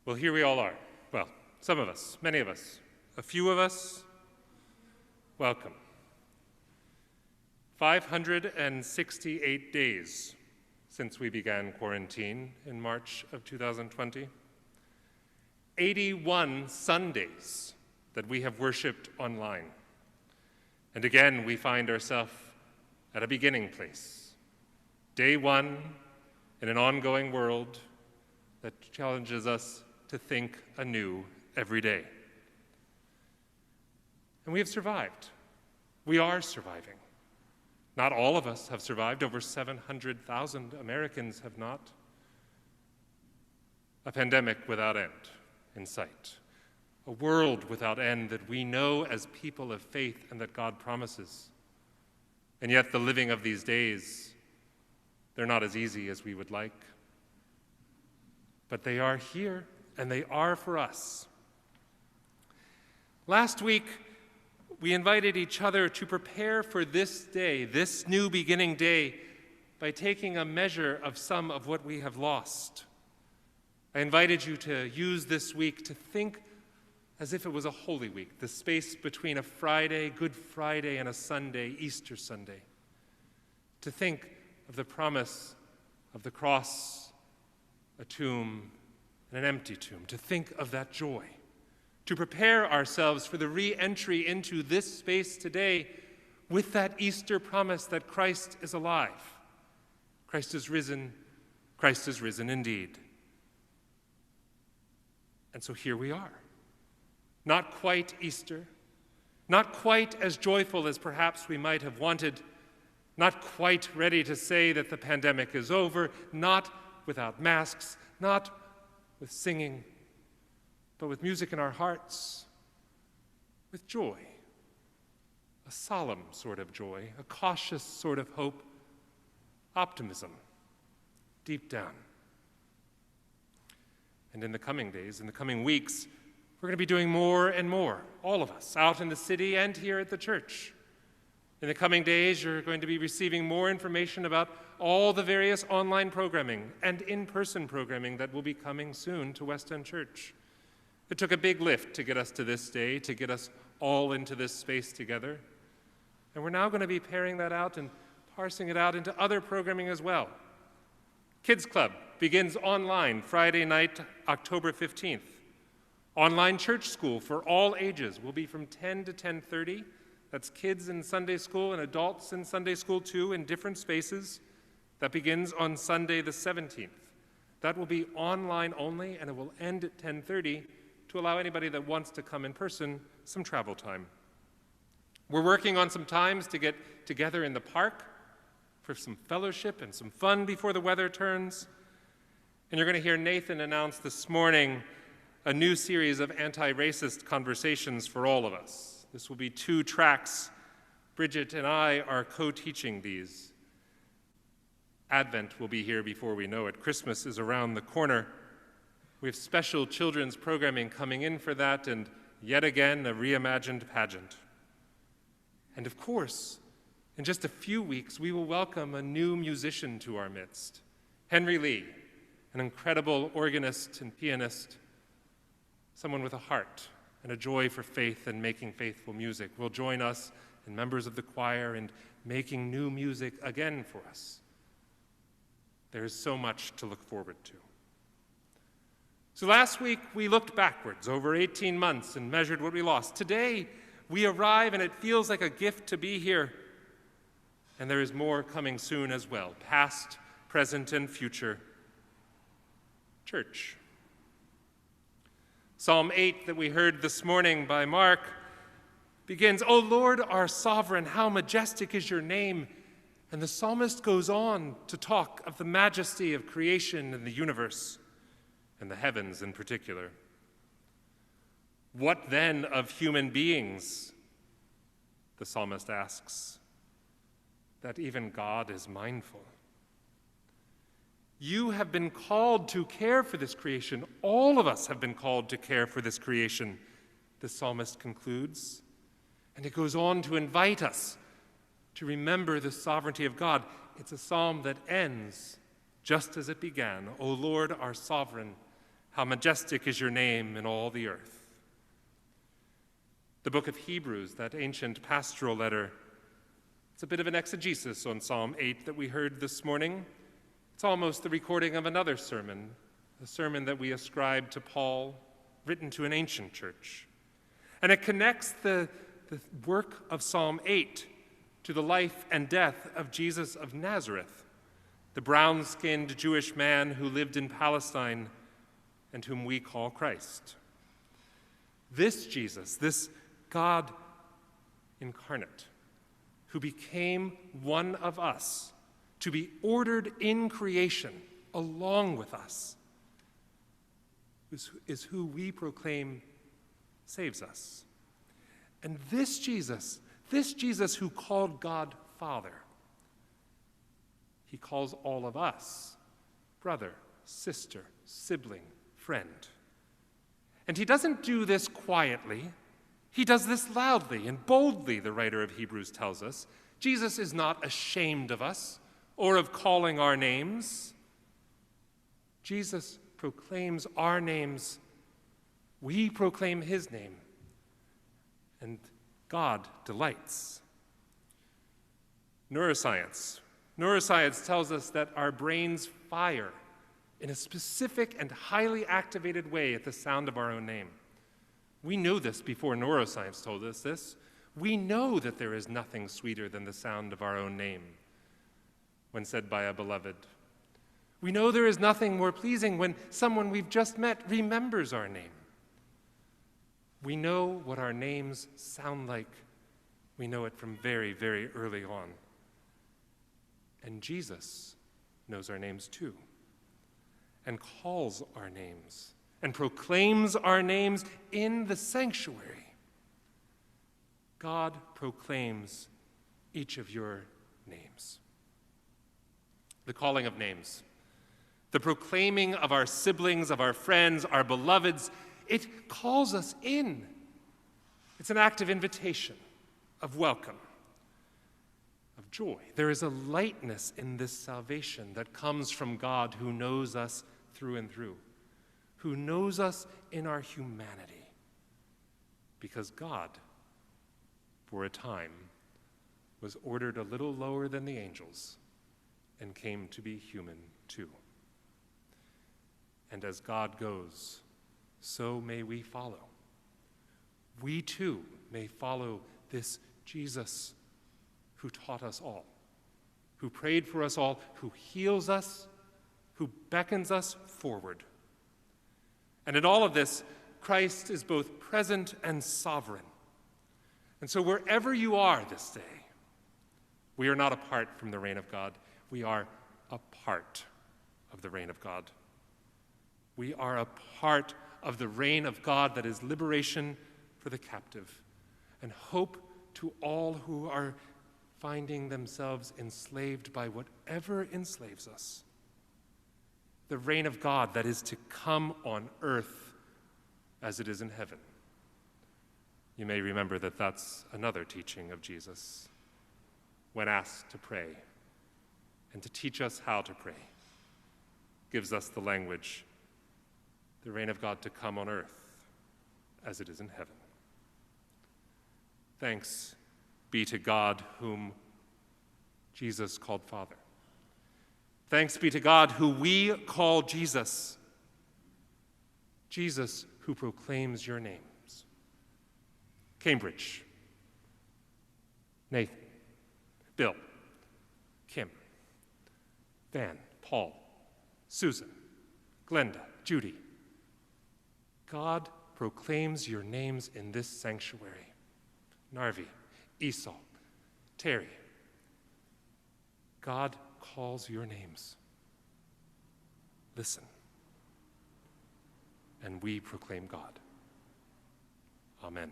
Well, here we all are. Well, some of us, many of us, a few of us, welcome. 568 days since we began quarantine in March of 2020. 81 Sundays that we have worshiped online. And again, we find ourselves at a beginning place. Day one in an ongoing world that challenges us to think anew every day. And we have survived. We are surviving. Not all of us have survived. Over 700,000 Americans have not. A pandemic without end in sight. A world without end that we know as people of faith and that God promises. And yet the living of these days, they're not as easy as we would like. But they are here, and they are for us. Last week, we invited each other to prepare for this day, this new beginning day, by taking a measure of some of what we have lost. I invited you to use this week to think as if it was a Holy Week, the space between a Friday, Good Friday, and a Sunday, Easter Sunday. To think of the promise of the cross, a tomb, and an empty tomb. To think of that joy. To prepare ourselves for the re-entry into this space today with that Easter promise that Christ is alive. Christ is risen indeed. And so here we are. Not quite Easter, not quite as joyful as perhaps we might have wanted, not quite ready to say that the pandemic is over, not without masks, not with singing, but with music in our hearts, with joy, a solemn sort of joy, a cautious sort of hope, optimism, deep down. And in the coming days, in the coming weeks, we're going to be doing more and more, all of us, out in the city and here at the church. In the coming days, you're going to be receiving more information about all the various online programming and in-person programming that will be coming soon to West End Church. It took a big lift to get us to this day, to get us all into this space together. And we're now going to be pairing that out and parsing it out into other programming as well. Kids Club begins online Friday night, October 15th. Online church school for all ages will be from 10 to 10:30. That's kids in Sunday school and adults in Sunday school too, in different spaces. That begins on Sunday the 17th. That will be online only, and it will end at 10:30 to allow anybody that wants to come in person some travel time. We're working on some times to get together in the park for some fellowship and some fun before the weather turns. And you're going to hear Nathan announce this morning a new series of anti-racist conversations for all of us. This will be 2 tracks. Bridget and I are co-teaching these. Advent will be here before we know it. Christmas is around the corner. We have special children's programming coming in for that, and yet again, a reimagined pageant. And of course, in just a few weeks, we will welcome a new musician to our midst. Henry Lee, an incredible organist and pianist, someone with a heart and a joy for faith and making faithful music, will join us and members of the choir in making new music again for us. There is so much to look forward to. So last week, we looked backwards over 18 months and measured what we lost. Today, we arrive and it feels like a gift to be here. And there is more coming soon as well, past, present, and future. Church. Psalm 8 that we heard this morning by Mark begins, "O Lord, our sovereign, how majestic is your name." And the psalmist goes on to talk of the majesty of creation and the universe, and the heavens in particular. What then of human beings? The psalmist asks, that even God is mindful. You have been called to care for this creation. All of us have been called to care for this creation, the psalmist concludes. And it goes on to invite us to remember the sovereignty of God. It's a psalm that ends just as it began. O Lord, our sovereign, How majestic is your name in all the earth. The book of Hebrews, that ancient pastoral letter, it's a bit of an exegesis on Psalm 8 that we heard this morning. It's almost the recording of another sermon, a sermon that we ascribe to Paul, written to an ancient church. And it connects the work of Psalm 8 to the life and death of Jesus of Nazareth, the brown-skinned Jewish man who lived in Palestine and whom we call Christ. This Jesus, this God incarnate, who became one of us, to be ordered in creation along with us, is who we proclaim saves us. And this Jesus who called God Father, he calls all of us brother, sister, sibling, friend. And he doesn't do this quietly. He does this loudly and boldly, the writer of Hebrews tells us. Jesus is not ashamed of us or of calling our names. Jesus proclaims our names. We proclaim his name. And God delights. Neuroscience tells us that our brains fire in a specific and highly activated way at the sound of our own name. We knew this before neuroscience told us this. We know that there is nothing sweeter than the sound of our own name when said by a beloved. We know there is nothing more pleasing when someone we've just met remembers our name. We know what our names sound like. We know it from very, very early on. And Jesus knows our names too, and calls our names, and proclaims our names in the sanctuary. God proclaims each of your names. The calling of names, the proclaiming of our siblings, of our friends, our beloveds, it calls us in. It's an act of invitation, of welcome, of joy. There is a lightness in this salvation that comes from God who knows us through and through, who knows us in our humanity, because God, for a time, was ordered a little lower than the angels and came to be human too. And as God goes, so may we follow. We too may follow this Jesus who taught us all, who prayed for us all, who heals us, who beckons us forward. And in all of this, Christ is both present and sovereign. And so wherever you are this day, we are not apart from the reign of God. We are a part of the reign of God. We are a part of the reign of God that is liberation for the captive and hope to all who are finding themselves enslaved by whatever enslaves us. The reign of God that is to come on earth as it is in heaven. You may remember that that's another teaching of Jesus when asked to pray and to teach us how to pray. Gives us the language, the reign of God to come on earth as it is in heaven. Thanks be to God whom Jesus called Father. Thanks be to God who we call Jesus. Jesus who proclaims your names. Cambridge, Nathan, Bill, Kim, Van, Paul, Susan, Glenda, Judy. God proclaims your names in this sanctuary. Narvi, Esau, Terry. God calls your names. Listen, and we proclaim God. Amen.